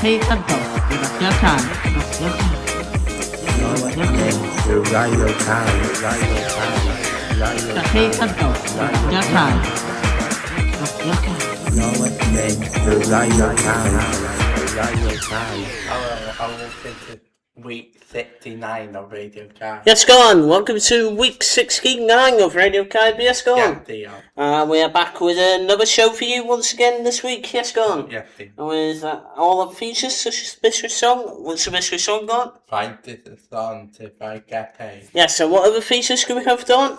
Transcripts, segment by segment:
Santo, Gracias, to Radio Time, Santo, Gracias. you're listening to Radio Time, I'll listen to week 69 of Radio Car. Yes, go on. Welcome to week 69 of Radio Kai. Yes, go on. Yeah, deal. We are back with another show for you once again this week. Yes, go on. Yeah, deal. And with all the features such as mystery song. What's the mystery song, Don? Find this a song if I get paid. Yes, so what other features can we have, Don?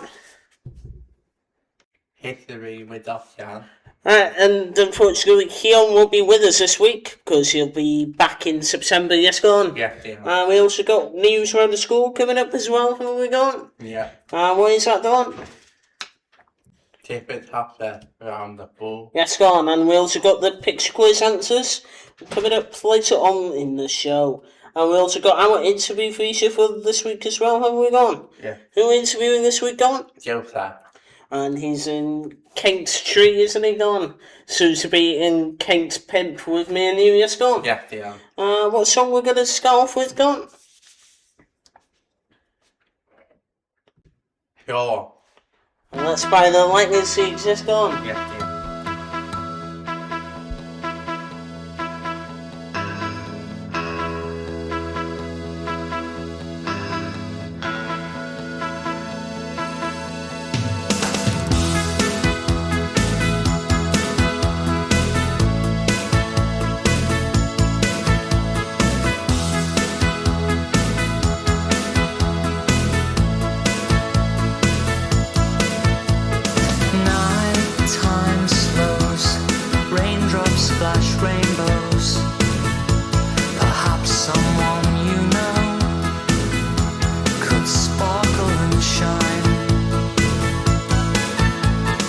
History with Ocean. And unfortunately, Keon won't be with us this week because he'll be back in September. Yes, go on. Yeah, deal. We also got news around the school coming up as well. Have we gone? Yeah. What is that, Don? Tippet hopper around the pool. Yes, go on. And we also got the picture quiz answers coming up later on in the show. And we also got our interview feature for this week as well. Have we gone? Yeah. Who are we interviewing this week, Don? Joseph. And he's in Kent's Tree, isn't he, Don? Soon to be in Kent's Pimp with me and you, yes, Don? Yeah, deal. What song we're going to start off with, Don? Sure. And that's by the Lightning Seeds, yes, Don? Yeah, deal. Time slows, raindrops splash rainbows. Perhaps someone you know could sparkle and shine.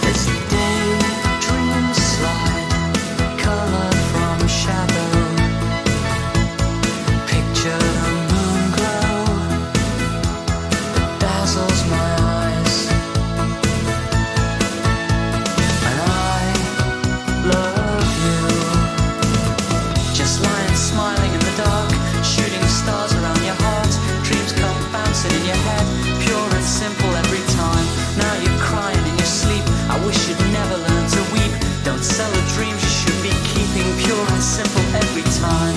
As daydreams slide, color from shadow. Picture the moon glow that dazzles my eyes. Love you. Just lying smiling in the dark, shooting stars around your heart. Dreams come bouncing in your head, pure and simple every time. Now you're crying in your sleep. I wish you'd never learn to weep. Don't sell the dreams you should be keeping, pure and simple every time.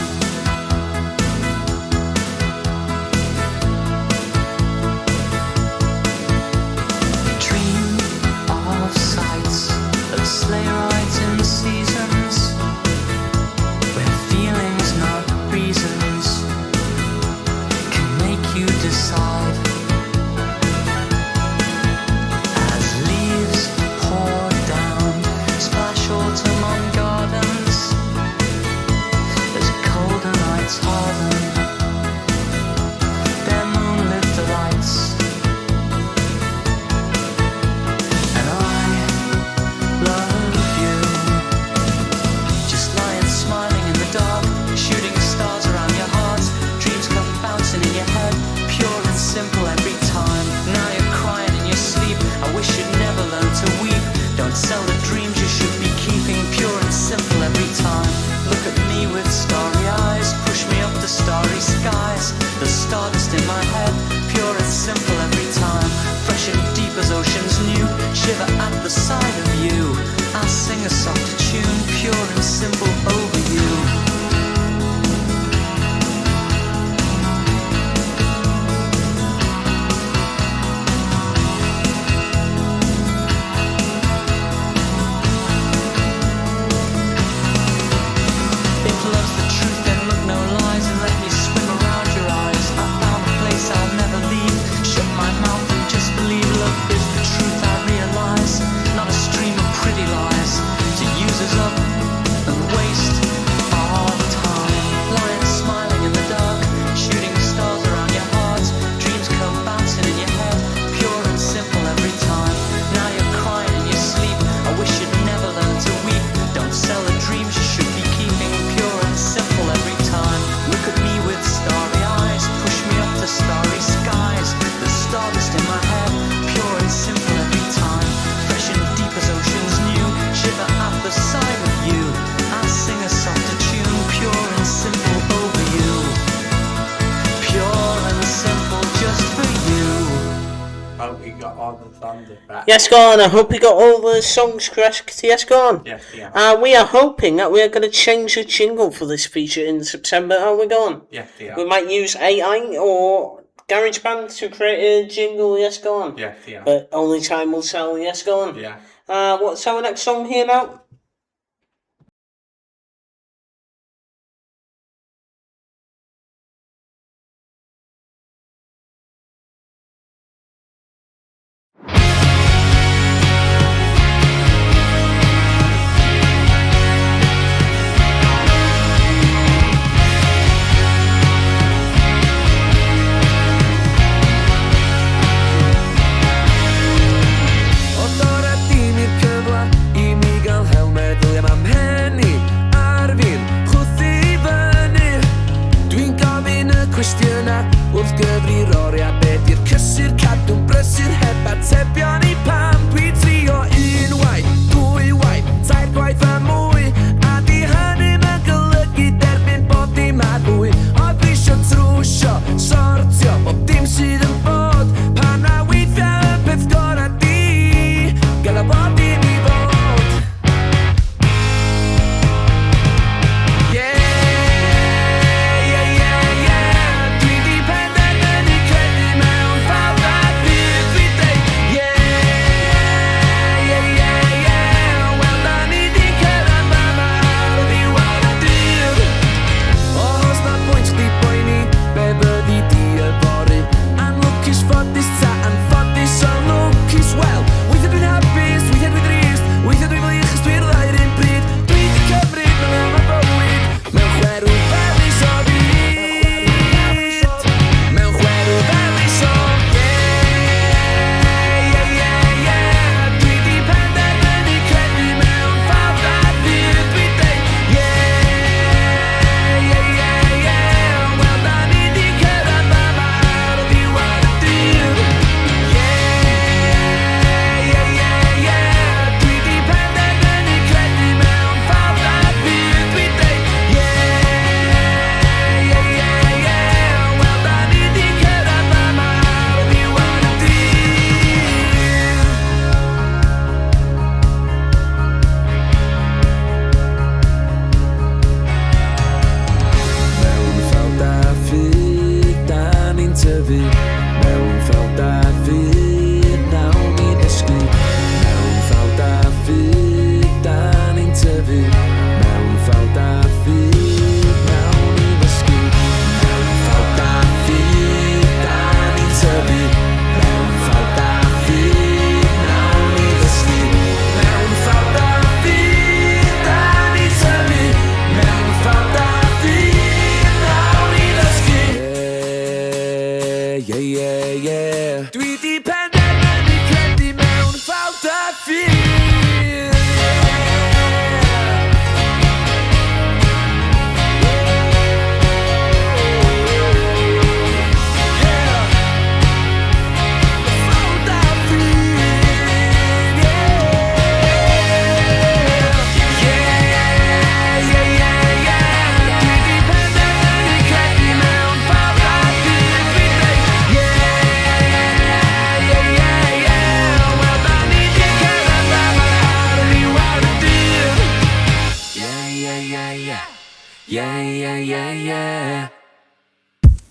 Dream of sights of sleigh rides in seasons where feelings, not reasons, can make you decide. As leaves pour down, splash autumn on gardens, as colder nights harden their moonlit delights. And I love you. Just lying smiling in the dark, shooting stars around your heart. Dreams come bouncing in your head, pure and simple every time. Now you're crying in your sleep. I wish you'd never learn to weep. Don't sell the dreams you should be keeping, pure and simple every time. Look at me with starry eyes, push me up the starry skies. The stardust in my head, pure and simple every time. Fresh and deep as oceans new, shiver at the sight of you. I'll sing a soft tune, pure and simple over you. If love's the truth, then look no lies and let me swim around your eyes. I found a place I'll never leave. Shut my mouth and just believe love is the truth I realize. Not a stream of pretty lies to use us up and waste. London. Right. Yes, go on. I hope you got all the songs correct. Yes, go on. Yes, yeah. We are hoping that we are going to change the jingle for this feature in September. Are we going? Yes, yeah. We might use AI or GarageBand to create a jingle. Yes, go on. Yes, yeah. But only time will tell. Yes, go on. Yeah. What's our next song here now? Wrth gyfrir oriau be di'r cysur cadw'n brysur heb atebion I pam Dwi trio un waith, dwy waith, tair gwaith a mwy A di hynny ma'n golygu derbyn bod dim ar fwy O dwi isio trwsio, sortio, bob dim sydd yn bod Pan na weithiau y peth gorau di Gael o bod dim I fod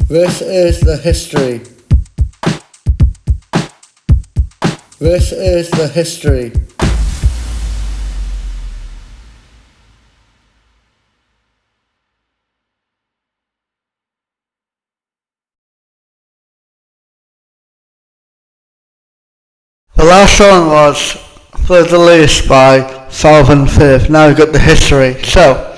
This is the history. This is the history. The last song was For the Least by Southern Fifth. Now we've got the history. So,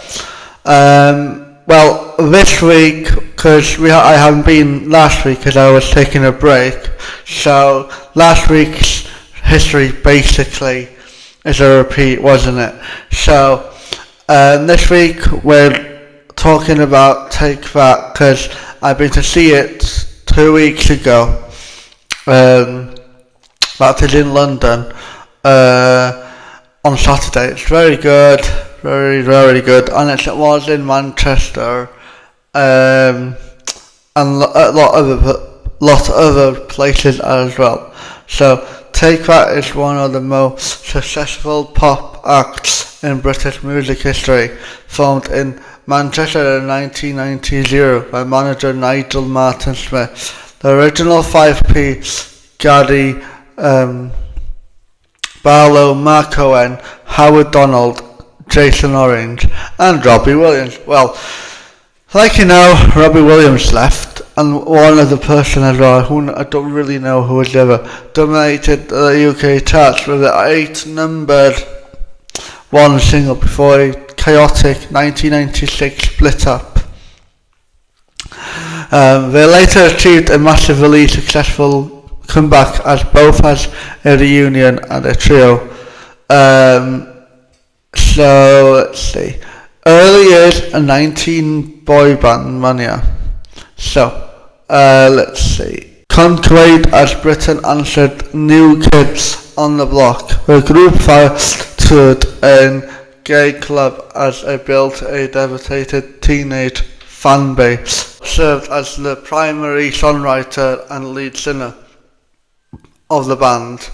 well, this week, because I haven't been last week because I was taking a break, so last week's history basically is a repeat, wasn't it? So, this week we're talking about Take That, because I've been to see it 2 weeks ago. That is in London on Saturday. It's very good, very, very good, and it was in Manchester, and a lot of other places as well. So Take That is one of the most successful pop acts in British music history, formed in Manchester in 1990 by manager Nigel Martin Smith. The original 5P, Gary Barlow, Mark Cohen, Howard Donald, Jason Orange and Robbie Williams. Well, like you know, Robbie Williams left, and one other person as well, who I don't really know who has ever dominated the UK charts with the 8 numbered one single before a chaotic 1996 split up. They later achieved a massively successful comeback as both as a reunion and a trio. So let's see. Early years a 19 boy band mania. So let's see. Conclave as Britain answered New Kids on the Block. The group first toured in gay club as they built a devastated teenage fan base. Served as the primary songwriter and lead singer of the band.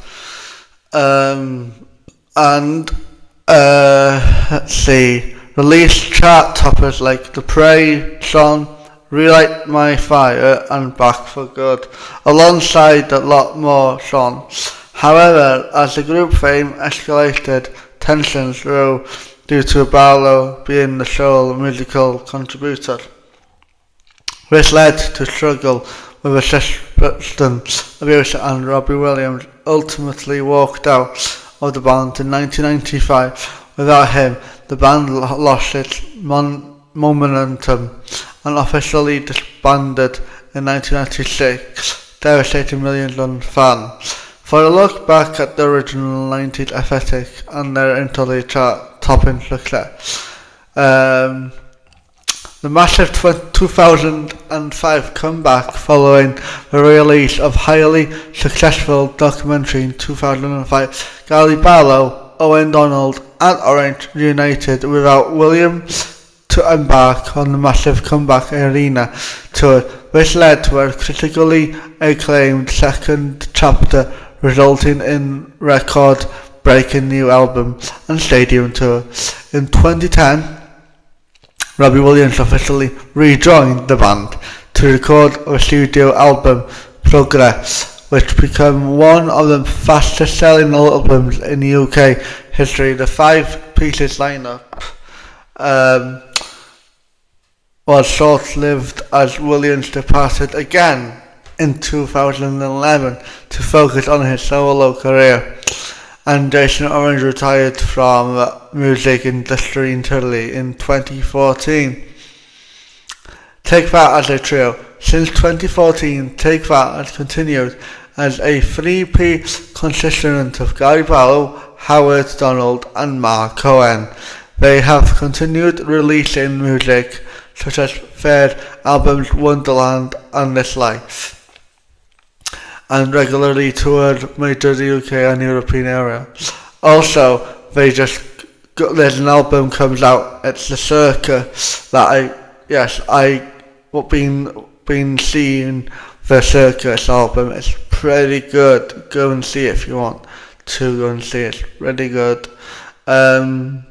Let's see. Released chart toppers like The Prey song, Relight My Fire and Back for Good, alongside a lot more songs. However, as the group fame escalated, tensions grew due to Barlow being the sole musical contributor. This led to struggle with a substance abuse, and Robbie Williams ultimately walked out of the band in 1995. Without him, the band lost its momentum and officially disbanded in 1996, devastating millions of fans. For a look back at the original 90s aesthetic and their entirely chart-topping success, the massive 2005 comeback following the release of highly successful documentary in 2005, Gary Barlow, Owen Donald and Orange reunited without Williams to embark on the massive comeback arena tour, which led to a critically acclaimed second chapter resulting in record-breaking new album and stadium tour. In 2010, Robbie Williams officially rejoined the band to record a studio album, Progress, which became one of the fastest selling albums in the UK history. The 5 pieces lineup was short-lived as Williams departed again in 2011 to focus on his solo career, and Jason Orange retired from the music industry entirely in 2014. Take That as a trio. Since 2014, Take That has continued as a 3-piece consisting of Gary Barlow, Howard Donald and Mark Cohen. They have continued releasing music such as third albums Wonderland and This Life, and regularly toured major UK and European areas. Also, there's an album comes out, it's The Circus, that I've been seeing the Circus album. It's pretty good. Go and see it if you want to go and see it. It's really good. The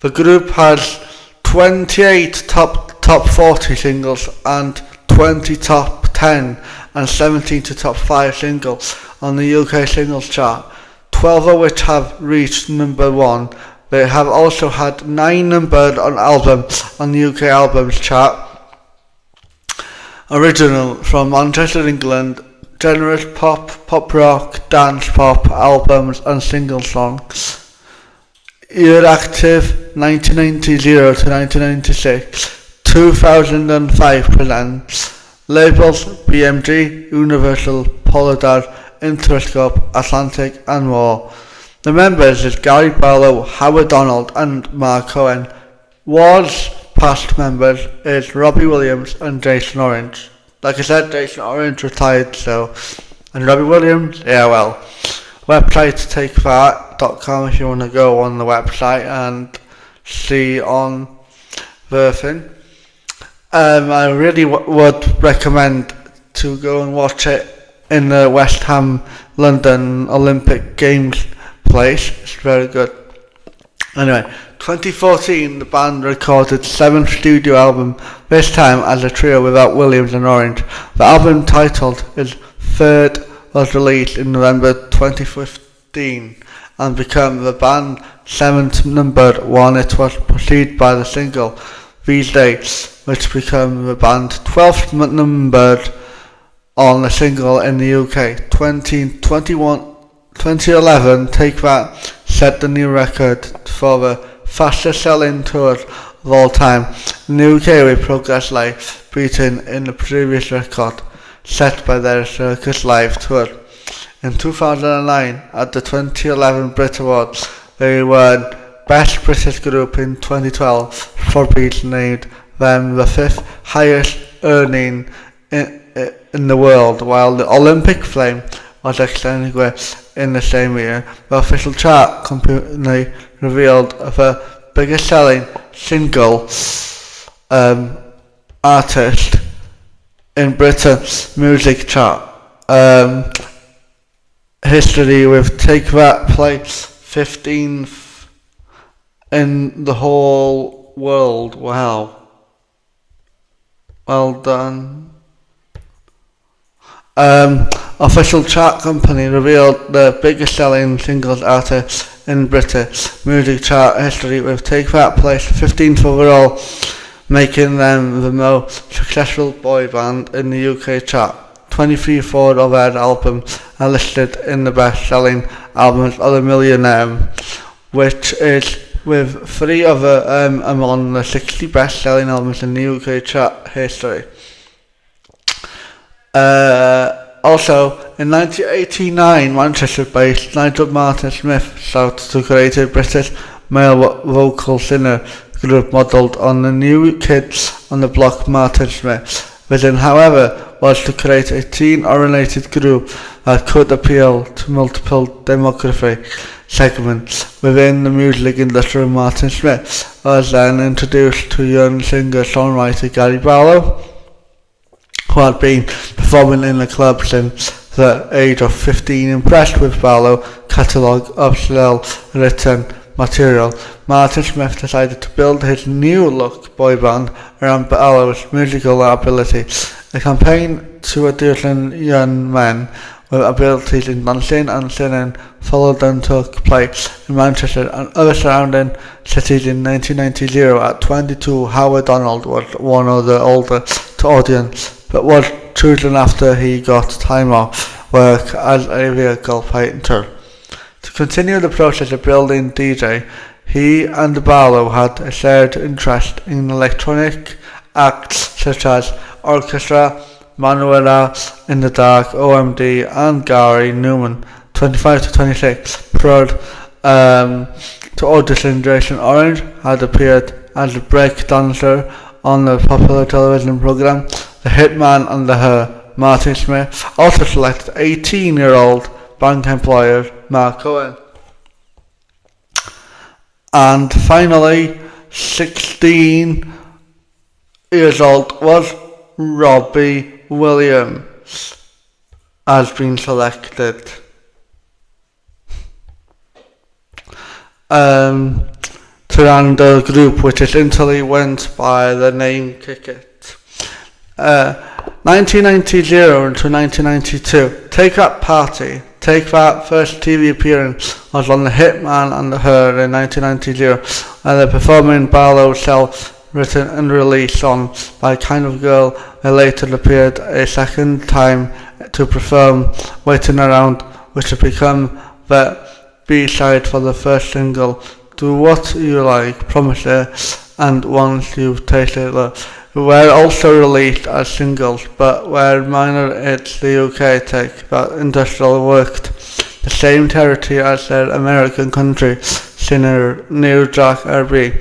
group has 28 top 40 singles and 20 top 10 and 17 to top 5 singles on the UK singles chart, 12 of which have reached number 1. They have also had 9 numbered on albums on the UK albums chart. Original from Manchester, England, generous pop rock, dance pop albums and single songs. Year active 1990 to 1996. 2005 presents. Labels BMG, Universal, Polydor, Interscope, Atlantic and more. The members is Gary Barlow, Howard Donald and Mark Cohen. Was past members is Robbie Williams and Jason Orange. Like I said, Jason Orange retired, and Robbie Williams, yeah, well. Website takethat.com if you want to go on the website and see on the thing. I really would recommend to go and watch it in the West Ham London Olympic Games place. It's very good. Anyway, 2014 the band recorded 7th studio album, this time as a trio without Williams and Orange. The album, titled is Third, was released in November 2015 and became the band's 7th number one. It was preceded by the single These Days, which became the band's 12th numbered on a single in the UK. 2011 Take That set the new record for the fastest selling tours of all time in the UK, with Progress Live beating in the previous record set by their Circus Live tour. In 2009, at the 2011 Brit Awards, they won Best British Group in 2012 for being named them the 5th highest earning in the world, while the Olympic Flame was extended in the same year. The official chart company revealed the biggest selling single artist in Britain's music chart history, with Take That place 15th in the whole world. Wow. Well done. Official chart company revealed the biggest selling singles artist in British music chart history, with Take That placed 15th overall, making them the most successful boy band in the UK chart. 23 of their albums are listed in the best-selling albums of the millennium, which is with 3 of them among the 60 best-selling albums in the UK chart history. Also, in 1989, Manchester-based Nigel Martin Smith sought to create a British male vocal singer group modelled on the New Kids on the Block Martin Smith. Vision, however, was to create a teen-oriented group that could appeal to multiple demographic segments within the music industry. Martin Smith was then introduced to young singer-songwriter Gary Barlow, who had been performing in the club since the age of 15. Impressed with Barlow's catalogue of well-written material, Martin Smith decided to build his new-look boy band around Barlow's musical ability. A campaign to audition young men with abilities in dancing and singing followed and took place in Manchester and other surrounding cities in 1990. At 22, Howard Donald was one of the oldest audience, but was chosen after he got time off work as a vehicle painter. To continue the process of building DJ, he and Barlow had a shared interest in electronic acts such as Orchestra, Manuela in the Dark, OMD, and Gary Newman. 25 to 26, prior to audition, Jason Orange had appeared as a break dancer on the popular television program The Hitman and the Her. Martin Smith also selected 18-year-old bank employer Mark Cohen. And finally, 16 years old was Robbie Williams has been selected. To run the group, which essentially went by the name Kick It. 1990 to 1992, Take That Party. Take That first TV appearance was on The Hitman and the Her in 1990, and the performing Barlow's self-written and released song by Kind of Girl. They later appeared a second time to perform Waiting Around, which had become the B-side for the first single, Do What You Like, Promises, and Once You've Tasted Love, were also released as singles, but were minor hits. The UK Take That industrial worked the same territory as their American country singer Neil Jack Urban,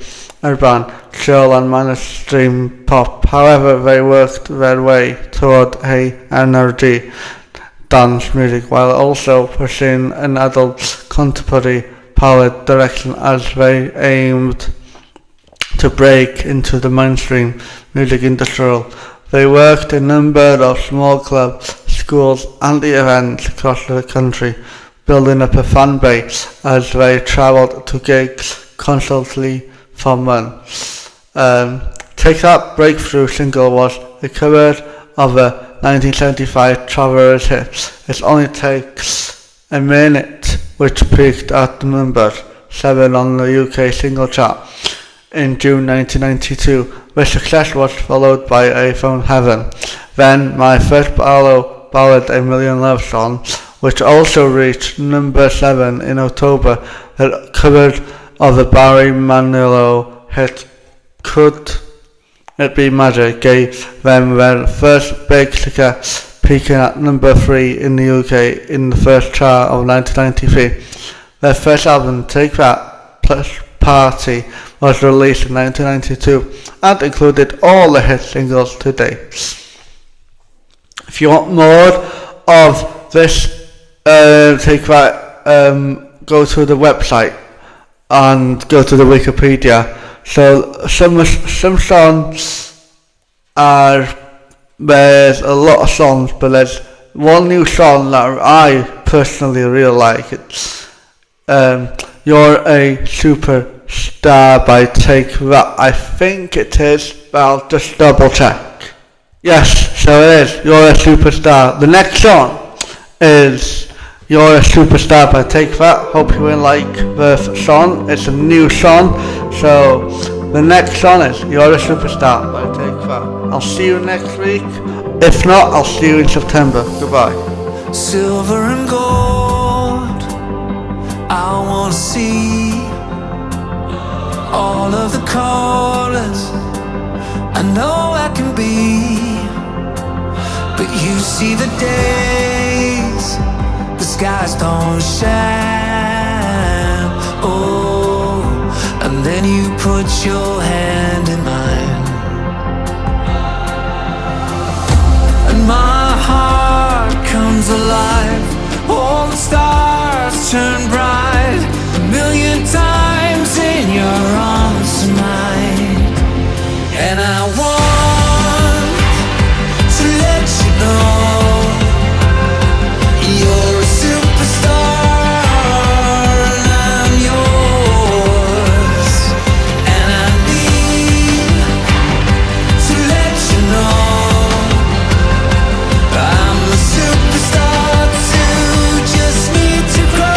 soul and mainstream pop. However, they worked their way toward a energy dance music while also pursuing an adult contemporary palette direction as they aimed to break into the mainstream music industry. They worked a number of small clubs, schools and the events across the country, building up a fan base as they travelled to gigs constantly for months. Take That breakthrough single was a cover of a 1975 Travelers hit. It only takes a minute, which peaked at the number 7 on the UK single chart in June 1992. The success was followed by A From Heaven, then My First Ballad, A Million Love Songs, which also reached number 7 in October. The cover of the Barry Manilow hit Could It Be Magic gave them their first big success, peaking at number 3 in the UK in the first chart of 1993. Their first album, Take That Plus Party, was released in 1992 and included all the hit singles to date. If you want more of this Take That, go to the website and go to the Wikipedia. So some songs there's a lot of songs, but there's one new song that I personally really like. It's You're a Superstar by Take That. I think it is, but I'll just double check. Yes, so it is, You're a Superstar. The next song is You're a Superstar by Take That. Hope you will like the song. It's a new song. So the next song is You're a Superstar by Take That. I'll see you next week. If not, I'll see you in September. Goodbye. Silver and gold, I wanna see all of the colors I know I can be. But you see the days the skies don't shine. Oh, and then you put your hand in mine, and my heart comes alive. All the stars turn bright, a million times in your arms tonight. And I want to let you know you're a superstar and I'm yours. And I need to let you know I'm a superstar too, just need to grow.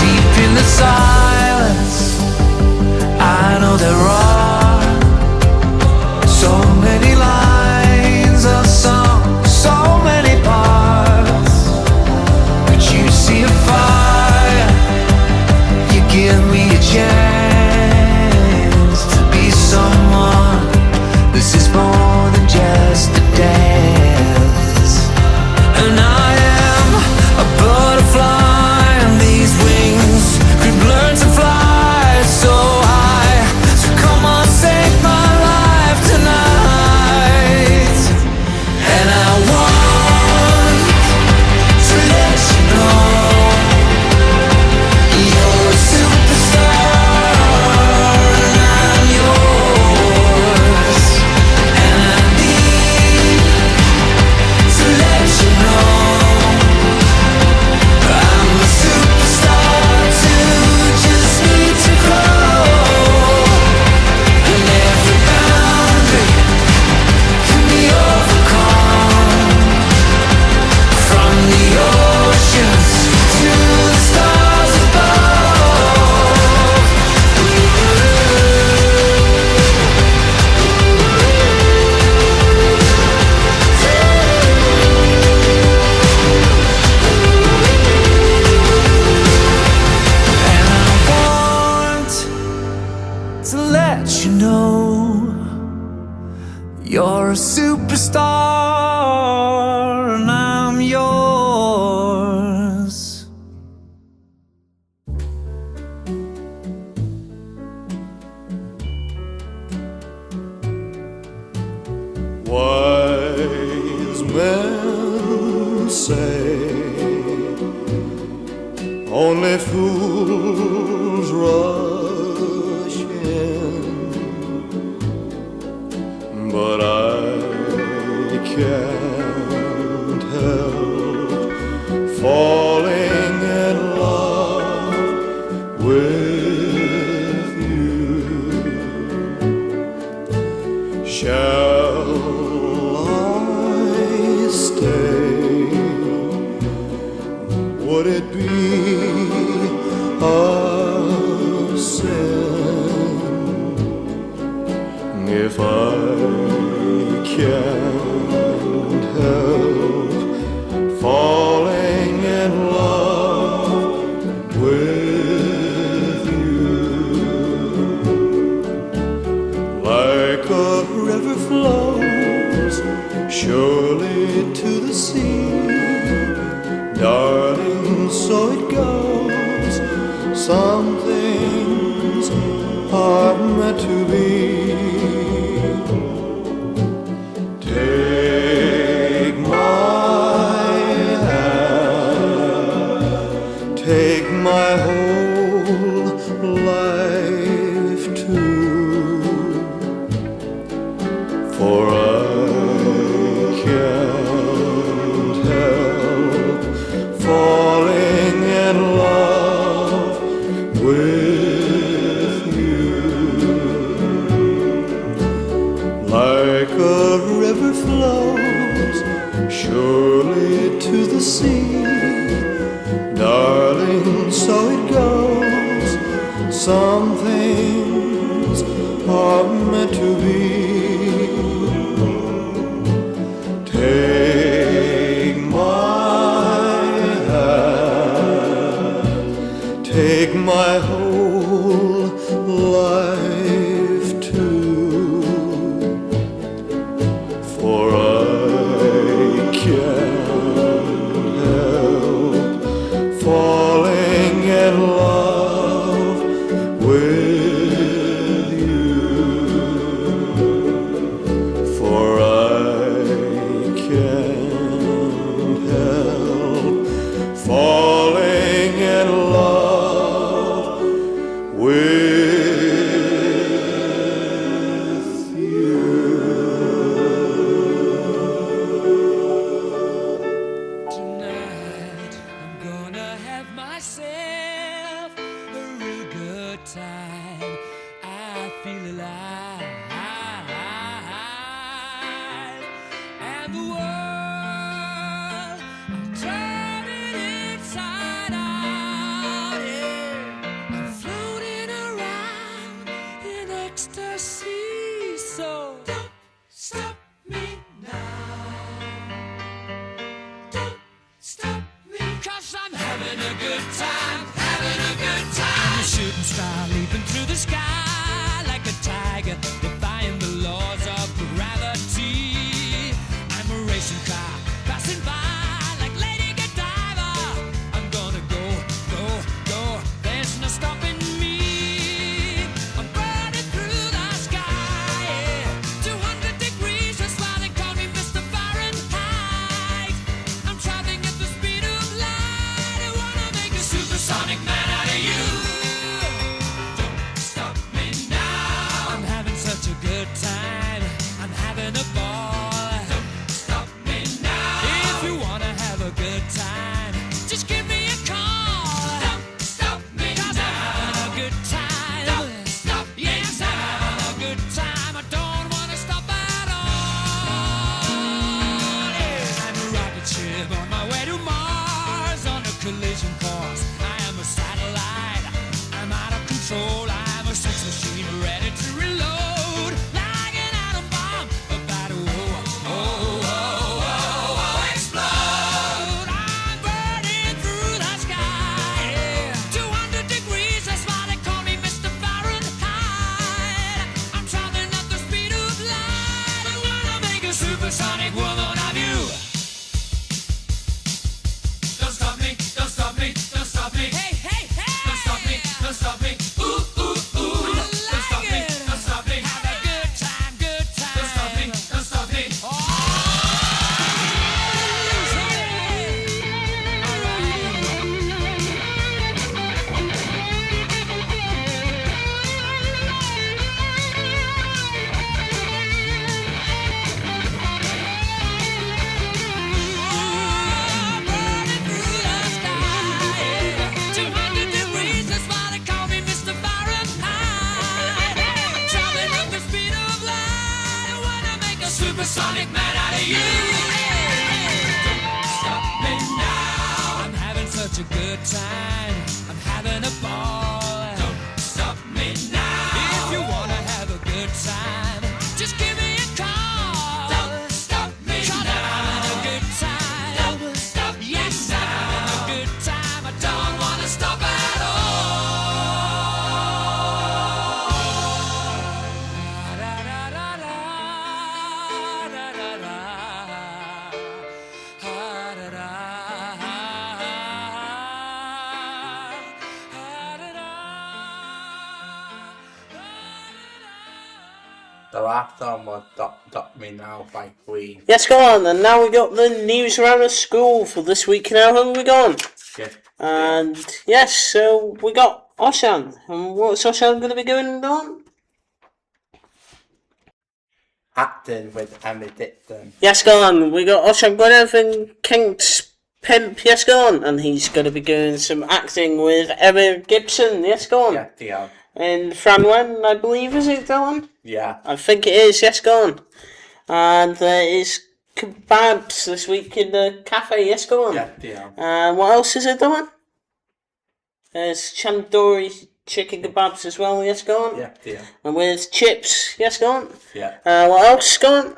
Deep in the silence, I know there are so many lines of song, so many parts. But you see a fire, you give me a chance to be someone. This is more than just a dance. And I am a butterfly, and these wings could learn to fly so high. So come on, save my life tonight. And I want to let you know you're a superstar and I'm yours. And I need to let you know I'm a superstar too, just need to grow. And every boundary can be overcome, from the oceans to the stars above. And I want to let you know you're a superstar and I'm yours. Wise men say Only fools rush in, but I can't help falling in love with you. Shall I stay? Would it be a sin if I can't help falling in love with you? Like a river flows surely to the sea, darling, so it goes. Some things are meant to be. Take my hand, take my whole life too, for I can't help falling in love with you. Like a river flows surely to the sea, darling, so it goes. Some things are meant to be. Take my hand, take my whole life too, for I can't help falling in love with you, for I can't help falling in love with you. Tonight I'm gonna have myself a real good time. I feel alive, and the world I'm turning inside out. Yeah, I'm floating around in ecstasy. So don't stop me now. Don't stop me, 'cause I'm having a good time, having a good time. I'm a shooting star leaping through the sky like a tiger, defying the laws of gravity. I'm a racing car passing by like Lady Godiva. I'm gonna go, go, go. There's no stopping me. I'm burning through the sky. Yeah. supersonic man out of you. Don't stop me now. I'm having such a good time. I'm having a ball. Don't stop me now. If you wanna have a good time, just give me a call. Don't stop me now. I'm having a good time. Don't stop me yes, now. I'm having a good time. I don't wanna stop at all. The last song was Stop Me Now by Queen. Yes, go on. And now we got the news around the school for this week. Now, who have we gone? Yeah. And yes, so we got Oshan. And what's Oshan going to be going on? Acting with Emma Dixon. Yes, go on. We got Oshan Gwyneth and King's Pimp. Yes, go on. And he's going to be doing some acting with Emma Gibson. Yes, go on. Yeah. And Fran Wen, I believe, is it, Dylan? Yeah. I think it is. Yes, go on. And there is kebabs this week in the cafe. Yes, go on. Yeah. And what else is it, Dylan? There's chandori chicken kebabs as well. Yes, go on. Yeah. And with chips. Yes, go on. Yeah. What else? Go on.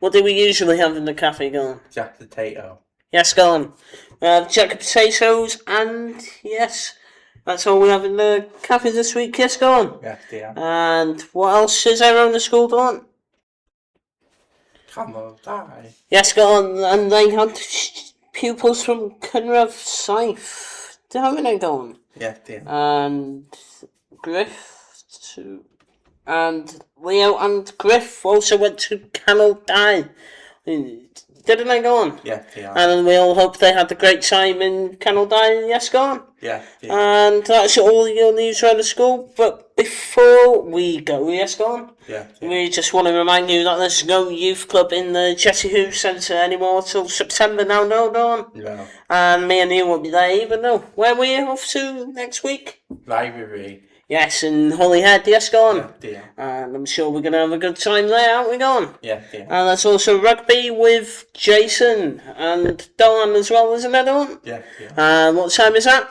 What do we usually have in the cafe? Go on. Jack Potato. Yes, go on. We have jacket potatoes and yes, that's all we have in the cafe this week. Yes, go on. Yeah. And what else is there around the school, Dawn? Camel Die. Yes, go on. And they had pupils from Cynradd Saith. Haven't they, Dawn? Yeah. And Griff and Leo and Griff also went to Canal Die. Didn't they, go on? Yeah. And we all hope they had a great time in Canal Die. Yes, go on. Yeah. And that's all your news around the school. But before we go, yes, go on. Yeah. We just want to remind you that there's no youth club in the Jessie Who Centre anymore till September now, no, Dawn. No. And me and you won't be there even though. Where we off to next week? Library. Yes, in Holyhead, yes, go on. Yeah. And I'm sure we're going to have a good time there, aren't we, gone? Yeah. And there's also rugby with Jason and Dawn as well, isn't there, Dawn? Yeah. And what time is that?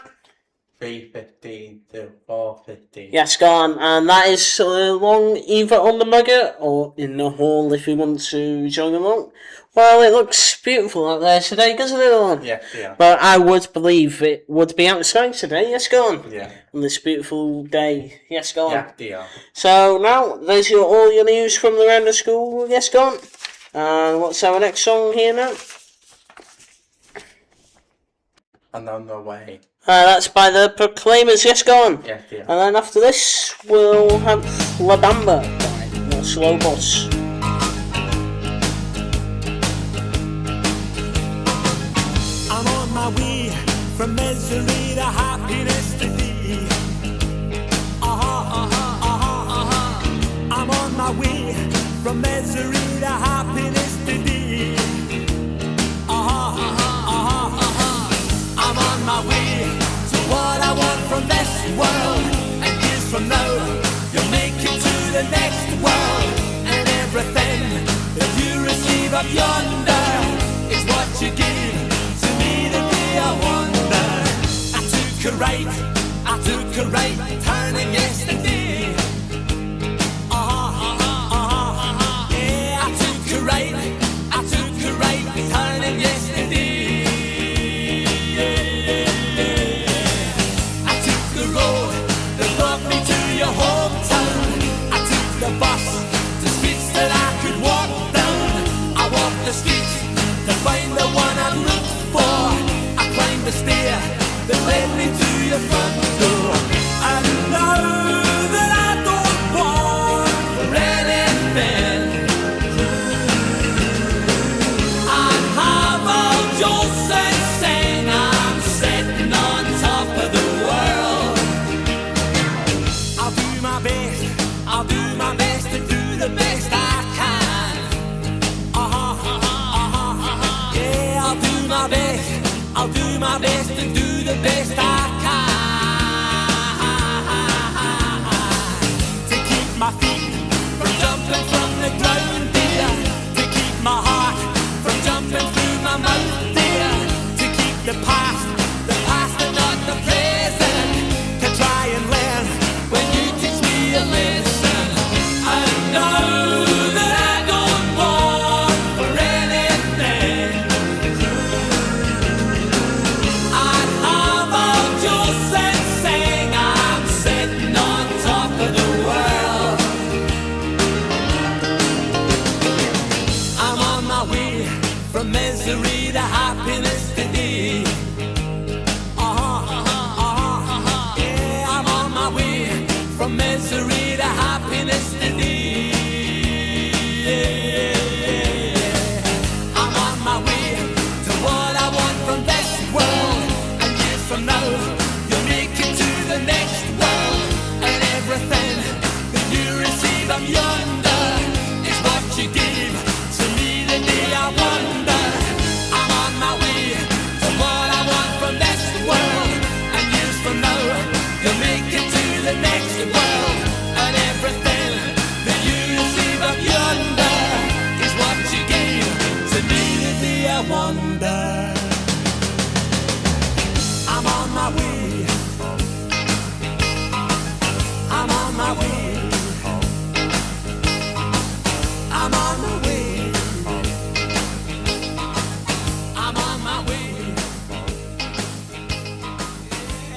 3:15 to 4:15. Yes, go on. And that is along either on the Mugger or in the hall if you want to join along. Well, it looks beautiful out there today, doesn't it, Dawn? Yeah. But I would believe it would be outside today. Yes, go on. Yeah. On this beautiful day. Yes, go on. Yeah. So now, there's all your news from around the school. Yes, go on. And what's our next song here now? And on the way. That's by the Proclaimers. Yes, go on. Yeah. And then after this, we'll have La Bamba by the Slow Boss. I'm on my way from misery to happiness to thee. I'm on my way from misery to happiness to thee. I'm on my way to what I want from this world. And years from now, you'll make it to the next world. And everything that you receive up yonder is what you give to me the day I wonder. I took a right turning yesterday. Yeah, I took a right turning yesterday. I took the road that brought me to your hometown. I took the bus to streets that I could walk down. I walked the streets to find the one I looked for. I climbed the stair that led me to your front door. And now that I don't want for anything, I have all Jolson saying I'm sitting on top of the world. I'll do my best to do the best I can. Yeah, I'll do my best to do the best I can. To keep my feet from jumping from the ground. from yonder is what you give to me today. I wonder, I'm on my way to what I want from this world. And years from now, you'll make it to the next world. And everything that you receive up yonder is what you gave to me today. I wonder, I'm on my way. I'm on my way. I'm on my way. I'm on my way.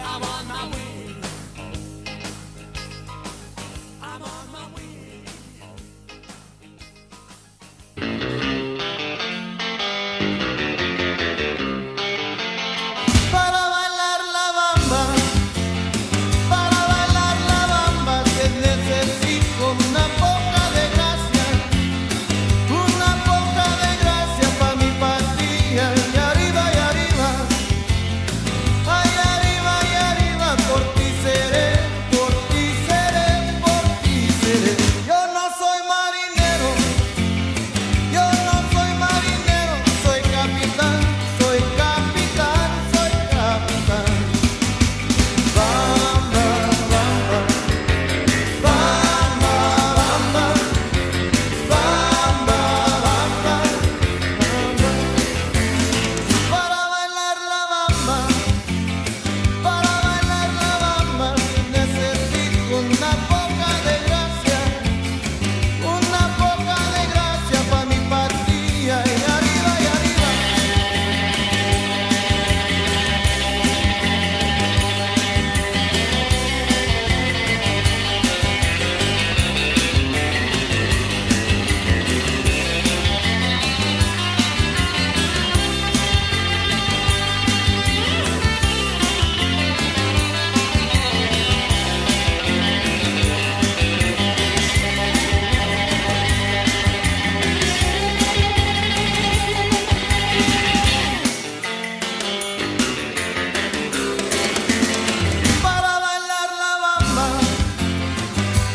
I'm on my way. I'm on my way. Para bailar la bamba, para bailar la bamba, que necesito una poca de gracia pa' mi patria. Y arriba, ay arriba, por ti seré, por ti seré, por ti seré. Yo no soy marinero, soy capitán, soy capitán, soy capitán. Bamba, bamba, bamba, bamba, bamba, bamba, bamba. Para bailar la bamba, necesito una poca de gracia pa' mi patria. Y arriba,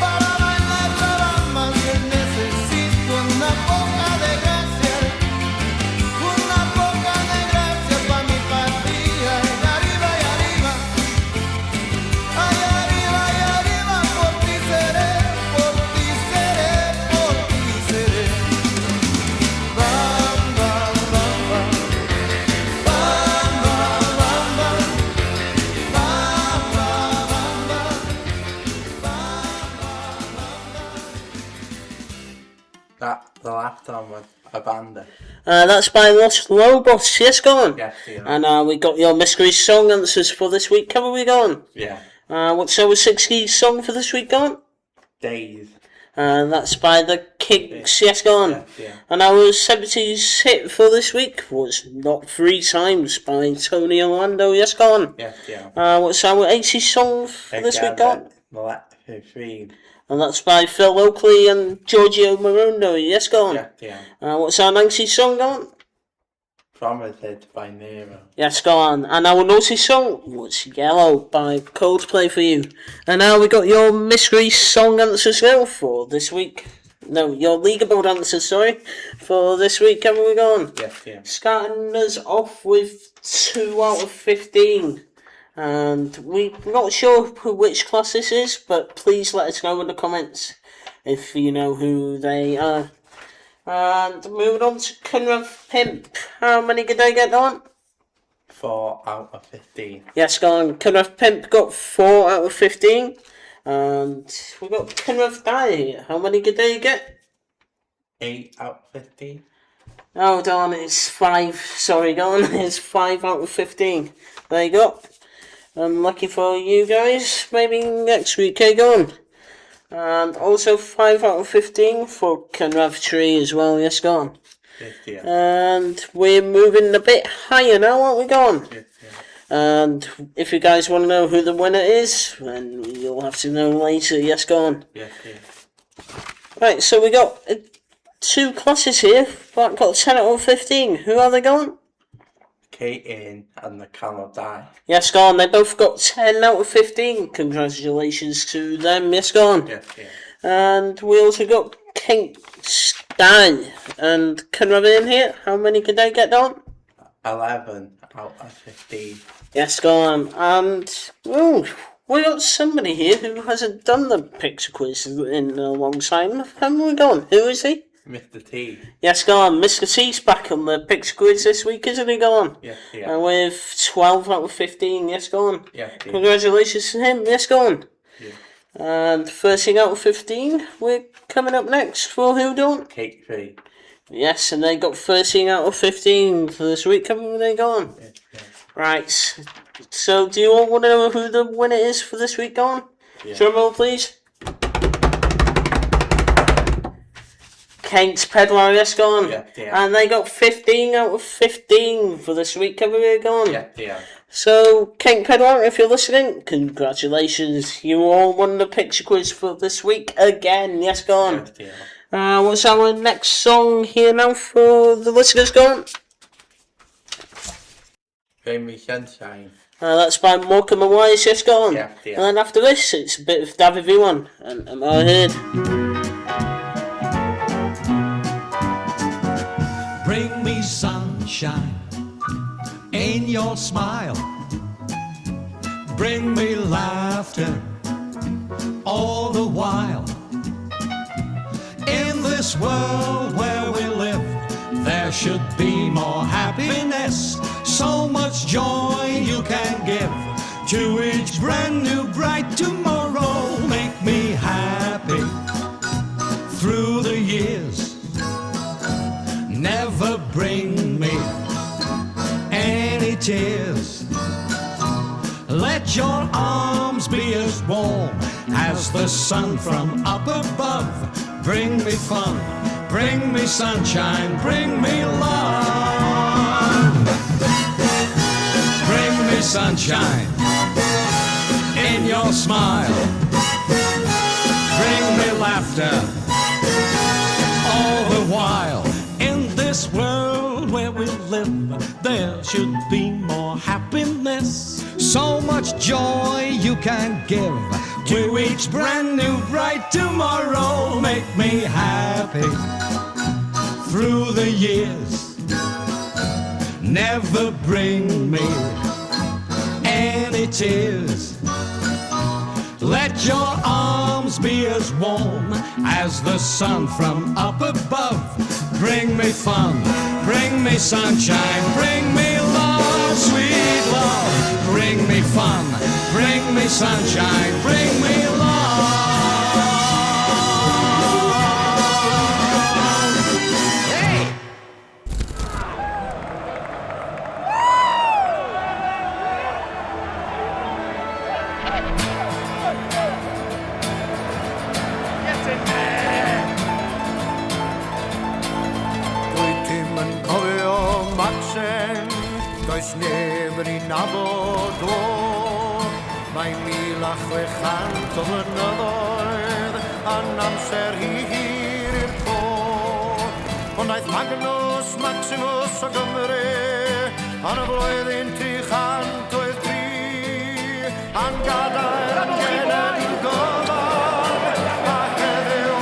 para bailar la bamba, que necesito una poca de gracia pa' mi patria. Y arriba, ay arriba, por ti seré, por ti seré, por ti seré. Bamba, bamba, bamba, bamba, bamba, That the last time was a banda. That's by Lost Robots. Yes, go on. Yes, yeah. And we got your mystery song answers for this week. How are we going? Yeah. What's our 60s song for this week going? Days. That's by the Kinks. Yes, go on. Yes, yeah. And our 70s hit for this week was Not Three Times by Tony Orlando. Yes, go on. Yes, yeah. What's our 80s song for this week going? Electric. And that's by Phil Oakley and Giorgio Moroder. Yes, go on. Yes, yeah. What's our 90s song going? Promises by Nero. Yes, go on. And our naughty song was Yellow by Coldplay for you. And now we got your mystery song answers now for this week. No, your League of Board answers, sorry, for this week. How are we going? Yes, yeah. Starting us off with 2 out of 15. And we're not sure which class this is, but please let us know in the comments if you know who they are. And moving on to Conrad Pimp. How many did they get on? 4 out of 15. Yes, go on. Conrad Pimp got 4 out of 15. And we got Conrad Dye here. How many did they get? 8 out of 15. Oh, darn, it's 5. Sorry, go on. It's 5 out of 15. There you go. Lucky for you guys. Maybe next week, okay, go on. And also 5 out of 15 for Conrad Tree as well. Yes, go on. Yes, yeah. And we're moving a bit higher now, aren't we, going? Yes, yeah. And if you guys want to know who the winner is, then you'll have to know later. Yes, go on. Yes, yeah. Right, so we got 2 classes here that got 10 out of 15. Who are they going? Katin and the Camel Die. Yes, go on. They both got 10 out of 15. Congratulations to them. Yes, go on. Yes, yeah. And we also got Kate Stein and Conrad in here. How many could they get down? 11 out of 15. Yes, go on. And we got somebody here who hasn't done the picture quiz in a long time. Haven't we gone? Who is he? Mr. T. Yes, go on. Mr. T's back on the picture quiz this week, isn't he? Go on. Yes, And with 12 out of 15. Yes, go on. Yes, yeah. Congratulations to him. Yes, go on. Yeah. And 13 out of 15. We're coming up next for who don't? Kate Tree. Yes, and they got 13 out of 15 for this week. Coming, they go on. Yes, yeah. Right. So, do you all want to know who the winner is for this week? Go on. Yeah. Drum roll, please. Kent Pedlar, yes, go on. Yeah, yeah. And they got 15 out of 15 for this week. Come here, go on. Yes, yeah. So, Kent Pedlar, if you're listening, congratulations. You all won the picture quiz for this week again. Yes, go on. Yes, yeah. What's our next song here now for the listeners? Go on. Bring me sunshine. That's by Morecambe and Wise. Yes, go on. Yeah, yeah. And then after this, it's a bit of David V1 and Am I Heard. Bring me sunshine in your smile. Bring me laughter all the while. In this world where we live, there should be more happiness. So much joy you can give to each brand new bright tomorrow. Make me happy through the years. Never bring me any tears. Let your arms be as warm as the sun from up above. Bring me fun, bring me sunshine, bring me love. Bring me sunshine in your smile. Bring me laughter all the while. In this world where we live, there should be more happiness. So much joy you can give to each brand new bright tomorrow. Make me happy through the years. Never bring me any tears. Let your arms be as warm as the sun from up above. Bring me fun, bring me sunshine, bring me love, sweet love. Bring me fun, bring me sunshine, bring me love. Hey! Does never in abodo my milach we chant on another an amser here in po on aeth Magnus Maximus a Gymru an a blwyddyn tri chant oedd tri an gadair an gened yn gofal a heddiw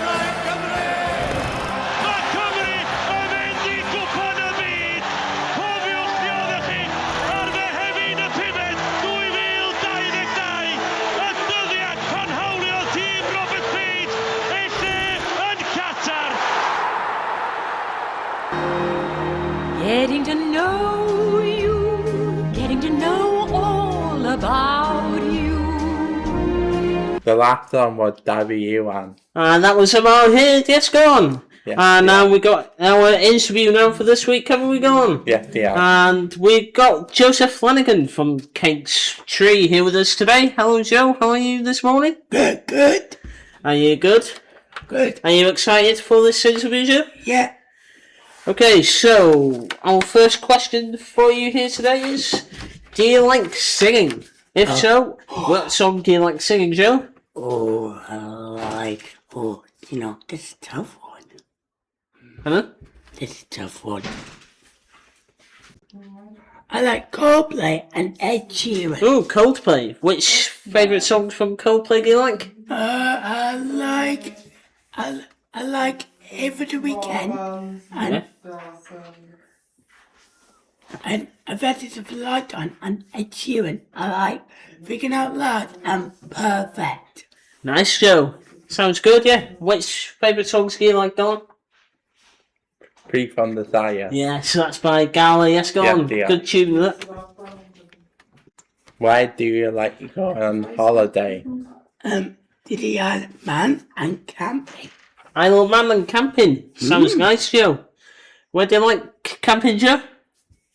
Mae Cymru yn mynd i gwpan y byd. Cofiwch dioddech chi ar Fehefin y 5 2022. Y dyddiad pan hawliodd tîm Robert Page ei lle yn Qatar. Getting to know you, getting to know all about you. The last one was Davy Ewan. And that was about it. Yes, go on. Yeah, And yeah. now we got our interview now for this week. Haven't we gone? Yes, they are. And we've got Joseph Flanagan from Cake's Tree here with us today. Hello, Joe. How are you this morning? Good. Are you good? Good. Are you excited for this interview, Joe? Yeah. Okay, so our first question for you here today is: do you like singing? If so, what song do you like singing, Joe? Oh, I like. Oh, this is a tough one. Huh? This is a tough one. I like Coldplay and Ed Sheeran. Ooh, Coldplay. Which favourite songs from Coldplay do you like? I like Every the Weekend and I've had it a lot on Ed Sheeran. I like Thinking Out Loud and Perfect. Nice, Joe. Sounds good, yeah. Which favourite songs do you like, Don? Free from Desire. Yeah, so that's by Gala. Yes, go Yeah, on. they are. Good tune, that. Why do you like going on holiday? Diddy Island Man and Camping. Isle of Man and camping. Sounds nice, Joe. Where do you like camping, Joe?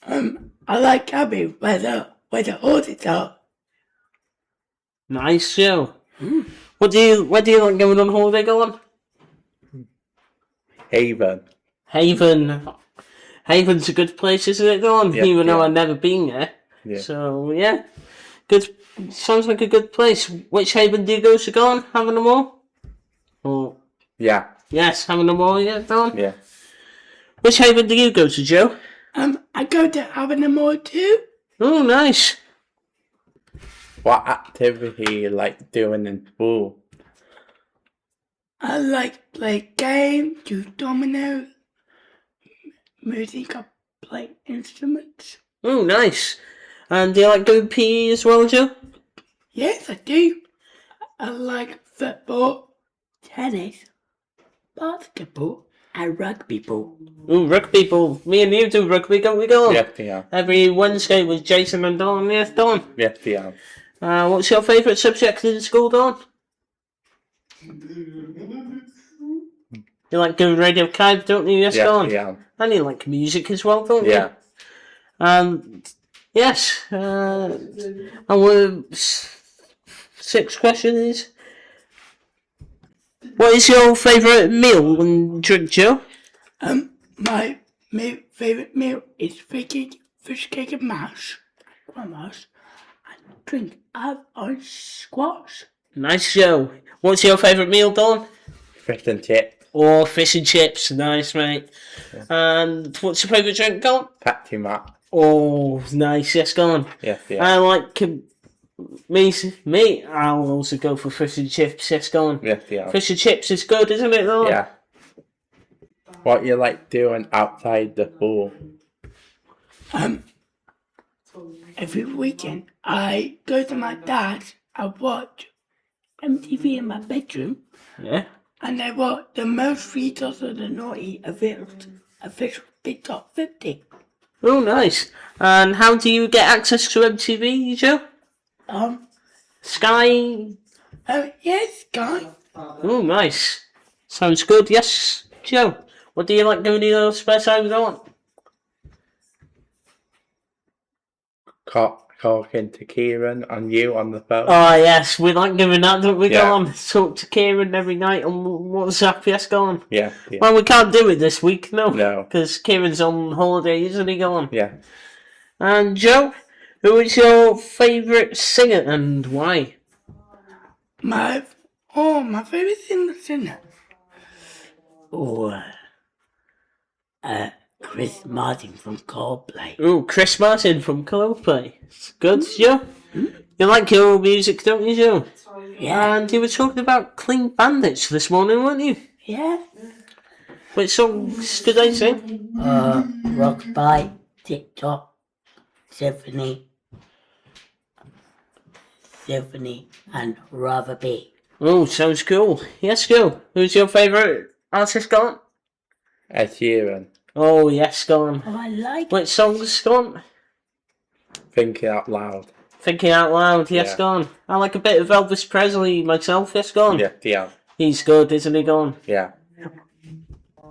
I like camping where the horses are. Nice, Joe. Where do you like going on holiday, go on? Haven. Haven. Haven's a good place, isn't it, Don? Yeah, Even though yeah. I've never been there. Yeah. So, yeah. Good. Sounds like a good place. Which Haven do you go to, Don? Having them all? Oh, Yeah. yes, having them all, yeah, Don? Yeah. Which Haven do you go to, Joe? I go to Avonmore too. Oh, nice. What activity you like doing in school? I like play games, do dominoes, music, I play instruments. Oh, nice. And do you like doing PE as well, Joe? Yes, I do. I like football, tennis, basketball, and rugby ball. Oh, rugby ball. Me and you do rugby, don't we, go? Yes, they are. Every Wednesday with Jason and Don. Yes, Don. Yes, they are. What's your favourite subject in school, Don? You like doing Radio Kive, don't you? Yes, Yes, Don. they are. And you like music as well, don't you? Yeah. Yes. Our sixth question is: what is your favourite meal and drink, Joe? My favourite meal is fish cake and mash, and drink on squash. Nice, Joe. What's your favourite meal, Don? Fish and chips. Or fish and chips. Nice, mate. Yeah. And what's your favourite drink, Don? Pepsi Max. Oh, nice. Yes, go on. Yes, they are. I like me. I'll also go for fish and chips. Yes, go on. Yes, they are. Fish and chips is good, isn't it, though? Yeah. What you like doing outside the pool? Every weekend I go to my dad's. I watch MTV in my bedroom, Yeah. and I watch the most readers of the naughty official TikTok 50. Oh, nice. And how do you get access to MTV, Joe? Sky? Yes, guy. Oh, nice. Sounds good. Yes, Joe. What do you like doing in your spare time, Don? Talking to Kieran and you on the phone. Oh, yes. We like doing that, don't we? Yeah. Go on. Talk to Kieran every night on WhatsApp. Yes, go on. Yeah. Yeah. Well, we can't do it this week, no. No. Because Kieran's on holiday, isn't he? Go on. Yeah. And Joe, Who is your favourite singer and why? My favourite singer. Oh, Chris Martin from Coldplay. Oh, Chris Martin from Coldplay. Good, Joe. You like your music, don't you, Joe? Yeah. And you were talking about Clean Bandits this morning, weren't you? Yeah. Which songs did they sing? Rock by TikTok, Symphony, and Rather Be. Oh, sounds cool. Yes, Joe. Who's your favourite artist, gone? Ed Sheeran. Oh, yes, gone. Oh, I like Which songs, gone? Thinking Out Loud. Thinking Out Loud, yes, Yeah. gone. I like a bit of Elvis Presley myself, yes, gone. Yeah. He's good, isn't he, gone? Yeah.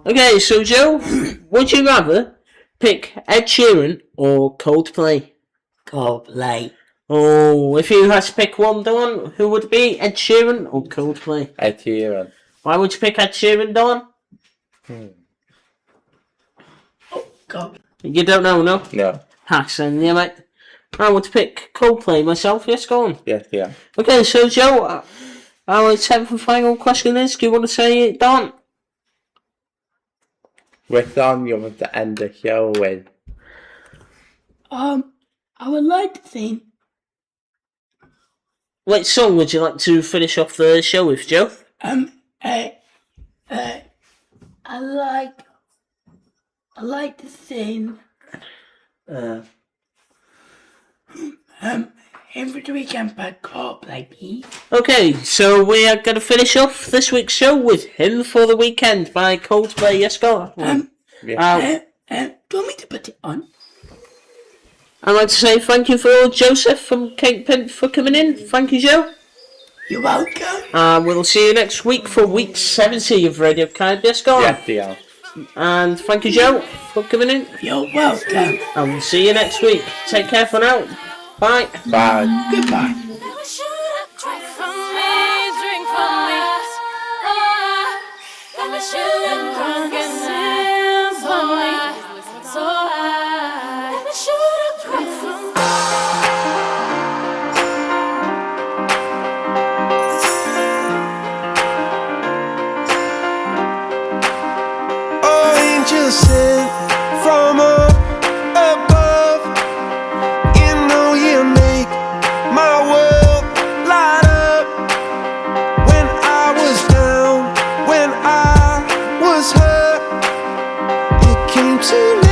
Okay, so Joe, would you rather pick Ed Sheeran or Coldplay? Coldplay. Oh, if you had to pick one, Don, who would it be? Ed Sheeran or Coldplay? Ed Sheeran. Why would you pick Ed Sheeran, Don? God. You don't know, no? No. Pass, then, yeah, mate. I would pick Coldplay myself, yes, go on. Yeah. Okay, so Joe, our 10th and final question is, do you want to say it, Don? Which song you want to end the show with? I would like to sing. Which song would you like to finish off the show with, Joe? I like to sing. Every weekend by Coldplay, please. Okay, so we are going to finish off this week's show with Hymn for the Weekend by Coldplay, yes, go on. Do you want me to put it on? I'd like to say thank you for Joseph from Cape Pint for coming in. Thank you, Joe. You're welcome. We'll see you next week for week 70 of Radio Kind. Yes, go on. Yeah. And thank you, Joe, for coming in. You're welcome. And we'll see you next week. Take care for now. Bye. Bye. Goodbye. Angels sent from up above, you know you make my world light up. When I was down, when I was hurt, you came to me.